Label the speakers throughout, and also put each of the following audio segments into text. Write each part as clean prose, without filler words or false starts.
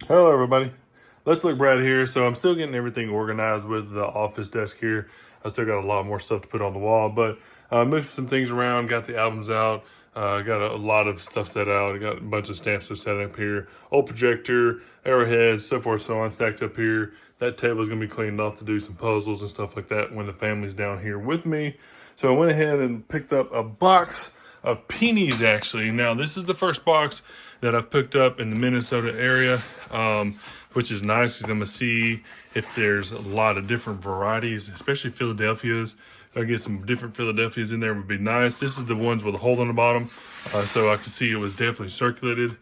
Speaker 1: Hello, everybody. Let's Look Brad here. So I'm still getting everything organized with the office desk here. I still got a lot more stuff to put on the wall, but moved some things around, got the albums out, got a lot of stuff set out. I got a bunch of stamps to set up here, old projector, arrowheads, so forth, so on, stacked up here. That table is going to be cleaned off to do some puzzles and stuff like that when the family's down here with me. So I went ahead and picked up a box of peonies, actually. Now, this is the first box that I've picked up in the Minnesota area, which is nice because I'm going to see if there's a lot of different varieties, especially Philadelphias. If I get some different Philadelphias in there, it would be nice. This is the ones with a hole in the bottom, so I could see it was definitely circulated.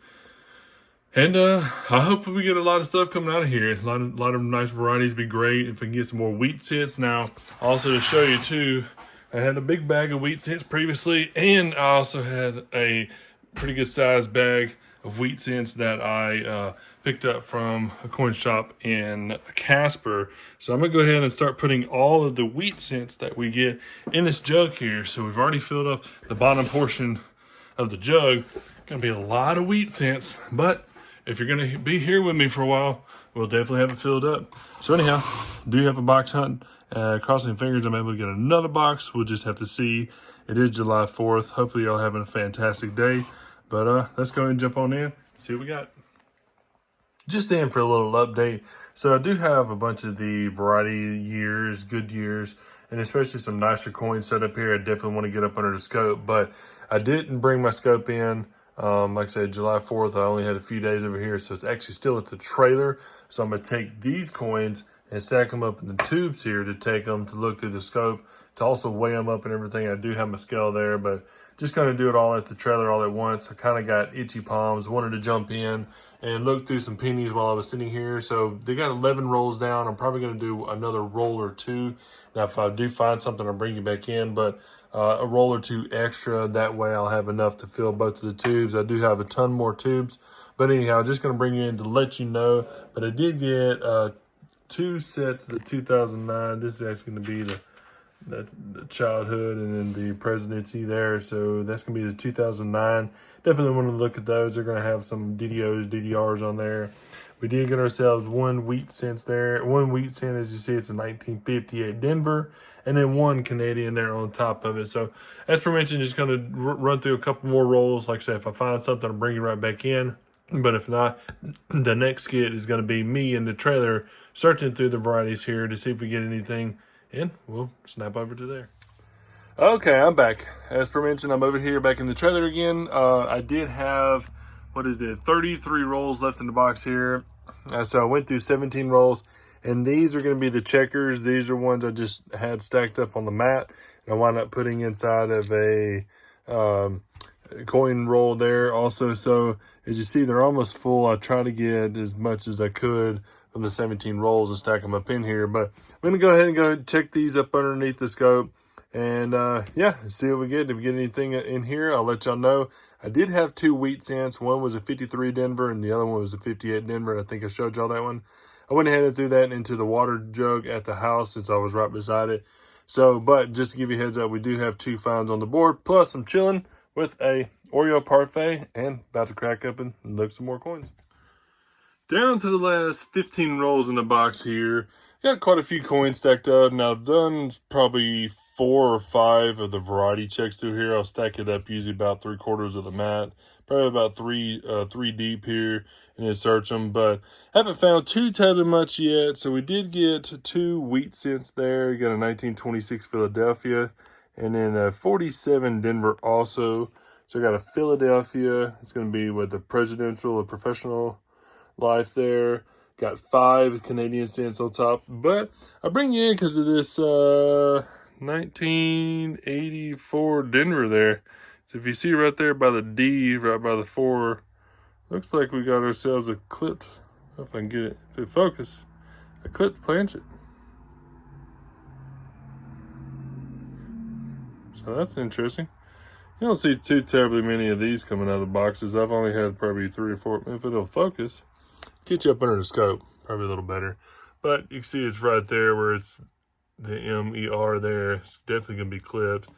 Speaker 1: And I hope we get a lot of stuff coming out of here. A lot of nice varieties would be great. If we can get some more wheat scents. Now, also to show you too, I had a big bag of wheat scents previously, and I also had a pretty good sized bag of wheat scents that I picked up from a coin shop in Casper. So I'm gonna go ahead and start putting all of the wheat scents that we get in this jug here. So we've already filled up the bottom portion of the jug. Gonna be a lot of wheat scents, but if you're gonna be here with me for a while, we'll definitely have it filled up. So anyhow, do have a box hunt. Crossing fingers I'm able to get another box. We'll just have to see. It is July 4th. Hopefully y'all having a fantastic day. But let's go ahead and jump on in, see what we got. Just in for a little update. So I do have a bunch of the variety years, good years, and especially some nicer coins set up here. I definitely want to get up under the scope, but I didn't bring my scope in. Like I said, July 4th, I only had a few days over here, so it's actually still at the trailer. So I'm going to take these coins and stack them up in the tubes here to take them to look through the scope, to also weigh them up and everything. I do have my scale there, but just kind of do it all at the trailer all at once. I kind of got itchy palms, wanted to jump in and look through some pennies while I was sitting here. So they got 11 rolls down. I'm probably going to do another roll or two. Now, if I do find something, I'll bring you back in, but a roll or two extra. That way I'll have enough to fill both of the tubes. I do have a ton more tubes, but anyhow, just going to bring you in to let you know. But I did get two sets of the 2009. This is actually going to be that's the childhood and then the presidency there. So that's going to be the 2009. Definitely want to look at those. They're going to have some DDOs, DDRs on there. We did get ourselves one wheat cent there. One wheat cent, as you see, it's a 1958 Denver. And then one Canadian there on top of it. So as per mentioned, just going to run through a couple more rolls. Like I said, if I find something, I'll bring you right back in. But if not, the next skit is going to be me in the trailer searching through the varieties here to see if we get anything. And we'll snap over to there. Okay, I'm back. As per mentioned, I'm over here back in the trailer again. I did have, 33 rolls left in the box here. So I went through 17 rolls. And these are going to be the checkers. These are ones I just had stacked up on the mat. And I wound up putting inside of a coin roll there also. So as you see, they're almost full. I try to get as much as I could from the 17 rolls and stack them up in here. But I'm going to go ahead and check these up underneath the scope. And yeah, see what we get. If we get anything in here, I'll let y'all know. I did have two wheat cents. One was a 53 Denver and the other one was a 58 Denver. I think I showed y'all that one. I went ahead and threw that into the water jug at the house since I was right beside it. So, but just to give you a heads up, we do have two finds on the board. Plus, I'm chilling with a Oreo parfait and about to crack up and look some more coins. Down to the last 15 rolls in the box here. Got quite a few coins stacked up. Now I've done probably 4 or 5 of the variety checks through here. I'll stack it up usually about 3/4 of the mat. Probably about three deep here and then search them. But haven't found too terribly much yet. So we did get 2 wheat cents there. You got a 1926 Philadelphia and then a 47 Denver also. So I got a Philadelphia. It's going to be with the presidential or professional life there. Got 5 Canadian cents on top. But I bring you in because of this 1984 Denver there. So if you see right there by the D, right by the 4, looks like we got ourselves a clipped, if I can get it to focus, a clipped planchet. So that's interesting. You don't see too terribly many of these coming out of the boxes. I've only had probably 3 or 4. If it'll focus, get you up under the scope, probably a little better. But you can see it's right there where it's the MER there. It's definitely going to be clipped.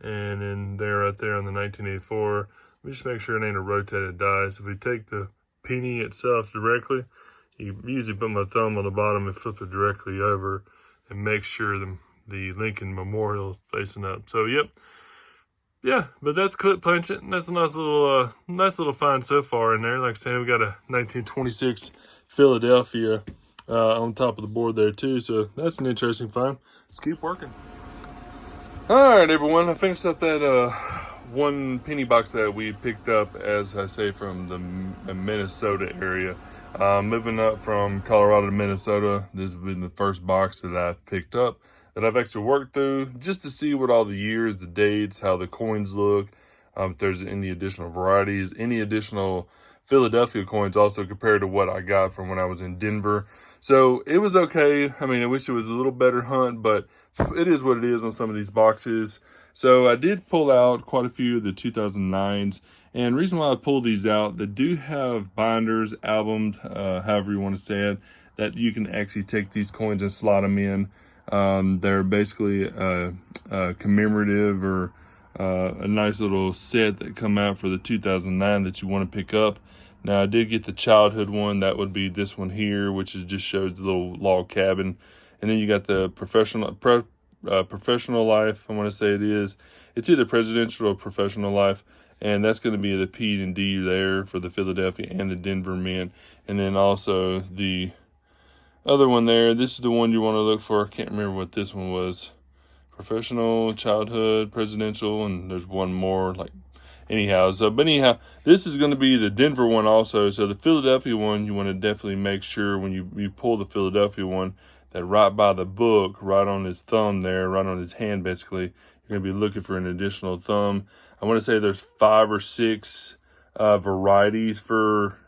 Speaker 1: And then there right there on the 1984. We just make sure it ain't a rotated die. So if we take the penny itself directly. You usually put my thumb on the bottom and flip it directly over and make sure the Lincoln Memorial is facing up. So, yep. Yeah, but that's clip punching. That's a nice little find so far in there. Like I said, we got a 1926 Philadelphia on top of the board there too. So that's an interesting find. Let's keep working. All right, everyone. I finished up that one penny box that we picked up, as I say, from the Minnesota area. Moving up from Colorado to Minnesota, this has been the first box that I've picked up that I've actually worked through, just to see what all the years, the dates, how the coins look, if there's any additional varieties, any additional Philadelphia coins also compared to what I got from when I was in Denver. So it was okay. I mean, I wish it was a little better hunt, but it is what it is on some of these boxes. So I did pull out quite a few of the 2009s. And the reason why I pulled these out, they do have binders, albums, however you want to say it, that you can actually take these coins and slot them in. They're basically commemorative or a nice little set that come out for the 2009 that you want to pick up. Now, I did get the childhood one. That would be this one here, which is just shows the little log cabin. And then you got the professional life. I want to say it is. It's either presidential or professional life. And that's going to be the P&D there for the Philadelphia and the Denver Mint. And then also the other one there. This is the one you want to look for. I can't remember what this one was. Professional, childhood, presidential, and there's one more. Anyhow, this is going to be the Denver one also. So the Philadelphia one, you want to definitely make sure when you pull the Philadelphia one, that right by the book, right on his thumb there, right on his hand basically, you're going to be looking for an additional thumb. I want to say there's 5 or 6 varieties for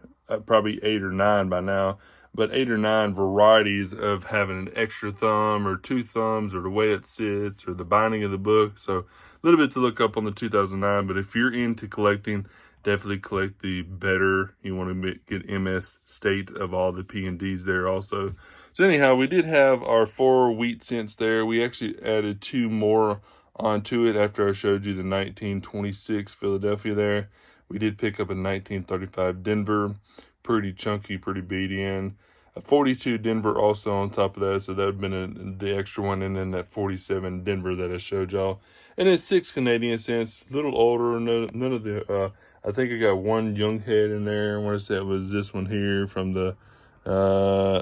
Speaker 1: probably 8 or 9 by now. But 8 or 9 varieties of having an extra thumb or 2 thumbs, or the way it sits or the binding of the book. So a little bit to look up on the 2009. But if you're into collecting, definitely collect the better. You want to get MS State of all the P&Ds there also. So anyhow, we did have our 4 wheat cents there. We actually added 2 more onto it after I showed you the 1926 Philadelphia there. We did pick up a 1935 Denver. Pretty chunky, pretty beady in. A 42 Denver also on top of that, so that would have been the extra one, and then that 47 Denver that I showed y'all. And it's 6 Canadian cents, a little older. None of the, I think I got one young head in there. I want to say it was this one here from the,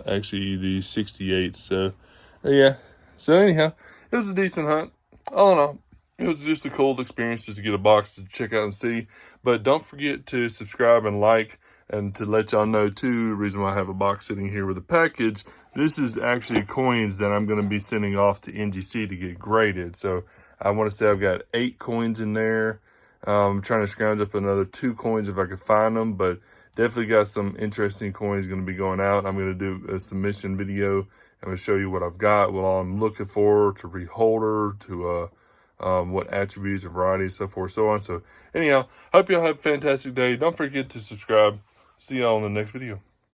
Speaker 1: actually the 68. So, yeah. So anyhow, it was a decent hunt. All in all, it was just a cool experience just to get a box to check out and see. But don't forget to subscribe and like. And to let y'all know, too, the reason why I have a box sitting here with a package, this is actually coins that I'm going to be sending off to NGC to get graded. So I want to say I've got 8 coins in there. I'm trying to scrounge up another 2 coins if I can find them. But definitely got some interesting coins going to be going out. I'm going to do a submission video. I'm going to show you what I've got, what I'm looking for, to reholder, to what attributes and varieties, so forth, so on. So anyhow, hope y'all have a fantastic day. Don't forget to subscribe. See y'all in the next video.